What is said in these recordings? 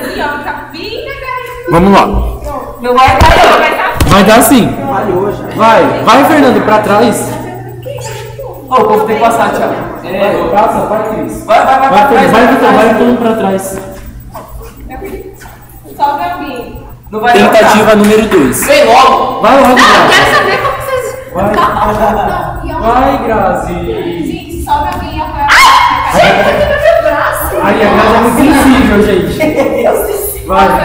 Assim, ó, fica bem legal. Vamos lá. Não vai dar, Vai dar sim. Vai, Fernando, pra trás. Ô, o povo tem que passar, Thiago. Passa, vai, Cris. Vai pra trás. Vai, Vitor, vai todo mundo pra trás. Só o Gambinho. Não vai Tentativa número 2. Vem logo. Vai logo, Não, eu Grazi. quero saber como vocês. Vai, Grazi. Gente, só o Gambinho e apoia. Gente, tá aqui no meu braço. Aí, a Grazi é muito sensível, gente. Vai. Vai,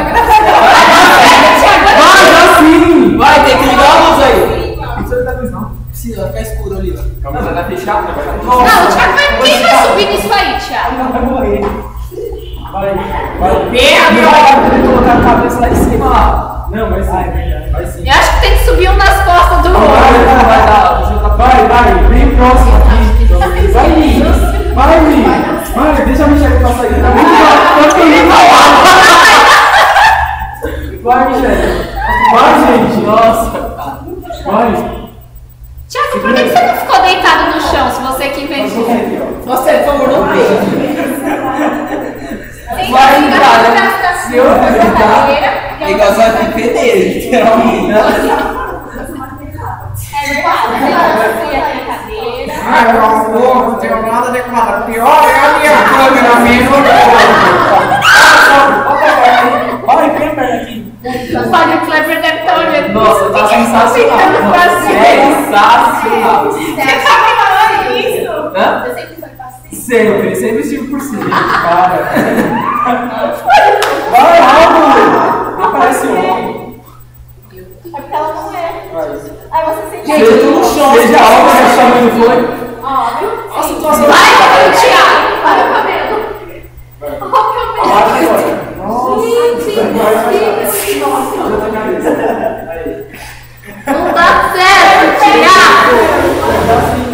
assim. Vai, tem que ligar a luz aí. Não precisa ligar a luz, não. Precisa, vai ficar escuro ali, ó. Não, vai fechar, né? Não, o Thiago vai. Quem vai subir nisso aí, Thiago? Vai morrer. Vai. Merda, vai colocar a cabeça lá em cima, lá. Não, vai sim. Vai sim. Eu acho que tem que subir um nas costas do outro. Vai, bem próximo aqui. Vai, deixa a Michelle passar aí. Vai, Michelle. Vai, gente. Nossa. Vai. Thiago, por que você não ficou deitado no chão se você que inventou? Você, por favor, não pegue. Vai entrar, né? Se eu É igual só de pedreiro, literalmente. É brincadeira. Ai, meu amor, não tenho nada de nada. Pior é a minha câmera mesmo. Olha, põe a perna aqui. O Fábio Kleber deve estar olhando. Nossa, tá sensacional. Sensacional. Você sabe falar isso? Hã? Você sempre foi paciente? Sempre estive por cima, cara. Vai, Raul. Aparece o homem. É porque ela não é. Aí você sente. Gente, eu tô no chão. Seja algo que a sua mãe não foi. Óbvio. Nossa, situação. Vai, Thiago. Olha o cabelo. Olha o cabelo. Não dá certo, Thiago.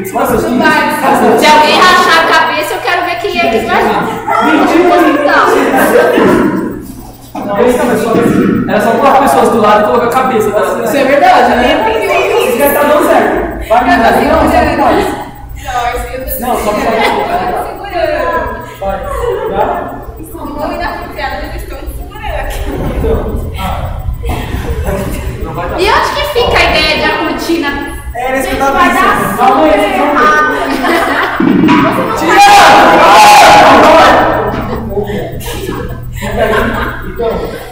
Se alguém rachar a cabeça, eu quero ver quem é que vai. Era só colocar pessoas do lado e colocar a cabeça. Tá? Isso é verdade, né? Isso já tá dando certo. Vai, Michelle. Não, só pra vai. E onde que fica a ideia de a cortina? Era isso que eu tava pensando. Calma aí,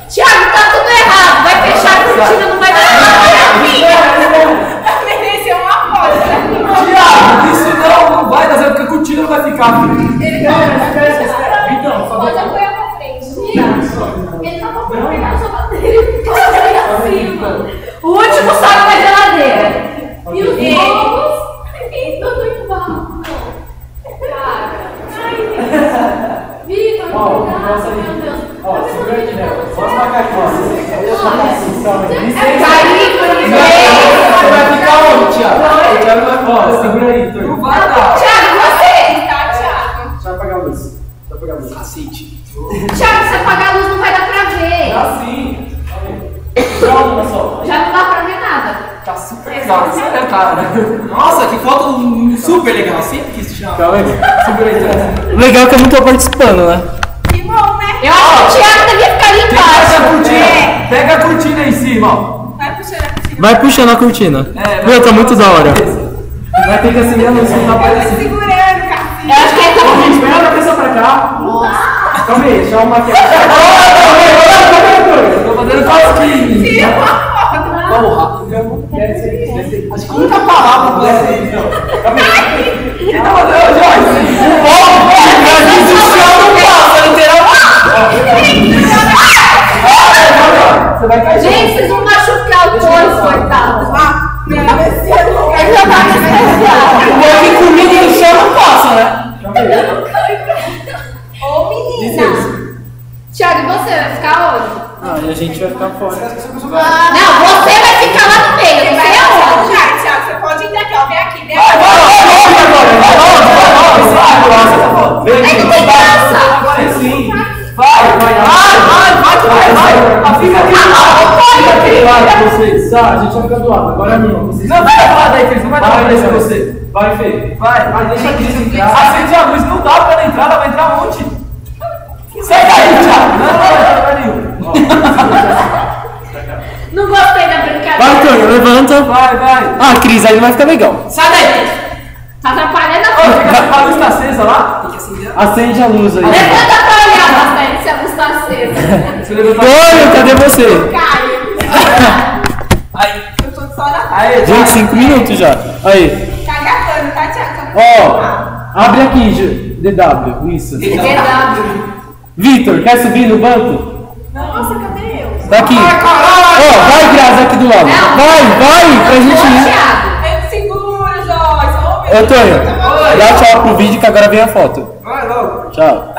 Thiago, tá tudo errado. Vai fechar a cortina, não vai dar nada. Mereceu uma aposta. Tiago, isso não vai dar certo porque a cortina não vai ficar. Então, Pode apoiar pra frente. Ele tá com pegar sua bateria. O último sobe na geladeira. E os ovos? Estão muito mal. Cara. Vitor, nossa aí. Ó, segura aqui, né? Vamos marcar aqui, ó. Você vai ficar onde, Tiago? Eu quero mais voz. Segura aí, Tô. Não vai dar. Thiago, você. Tá, Thiago? Deixa eu apagar a luz. Cacete. Thiago, se apagar a luz não vai dar pra ver. Tá sim. Só uma só. Já não dá pra ver nada. Tá super legal. Isso é, cara. Nossa, que foto super legal. Sempre quis te chamar. Calma aí. Segura aí, Tô. Legal que eu não tô participando, né? Que bom, né? Eu acho que o Thiago devia ficar ali Pega a embaixo. cortina. Pega a cortina aí em cima, ó. Vai puxando a cortina. Vai puxando a cortina. Meu, tá muito da hora. Vai ter que acender a luz, não tá Tá aparecendo. segurando, Eu Cassinho. acho que ele tá. Gente, espera a cabeça pra cá. Calma aí, deixa eu arrumar aqui. Tô fazendo cosquinha. Tira uma foto. Porra. Acho que nunca palavra pra você. Calma aí. Quem tá fazendo, Joyce? O povo, do chão não passa, literalmente. Você vai cair. Gente, vocês vão machucar o Torres, coitado. Minha cabecinha não Ele já tá especial. O meu que comida no chão não passa, né? Ô, menina. Thiago, e você vai ficar onde? Ah, e a gente vai ficar fora. Não, você vai ficar lá no meio. Não sei aonde. Thiago, você pode entrar aqui, ó. Vem aqui, vem Vai aqui. Vem, Aí não tem graça. Vai sim. Vai. Fica aqui. Vai, vocês. Ah, a gente vai ficar do lado. Agora não. Vocês... Não vai falar daí, Cris. Não vai Vai, aparecer vai. você. Vai, Fê. Vai. Deixa a Cris entrar. Acende a luz. Não dá pra ela entrar. Ela vai entrar lâmpada. Vai, vai. Ah, Cris, aí não vai ficar legal. Sai daí. Tá atrapalhando a A luz tá acesa lá. Tem que acender. Acende a luz aí. Levanta pra olhar, Rafael, se a luz tá acesa. Você levantou. Tonho, cadê você? Caio. Aí. Eu tô só na Aí, Gente, 5 minutos já. Aí. tá gravando, tá, Tiago? Ó, abre aqui, DW, isso. DW. Vitor, quer subir no banco? Nossa, cadê eu? Tá aqui. Ai, caralho. Ó, vai, Graça, aqui do lado. Não. Vai, pra gente ir. Thiago. Eu seguro, Joyce. Ô, meu Ô, Tonho, Oi. dá tchau pro vídeo que agora vem a foto. Vai logo. Tchau.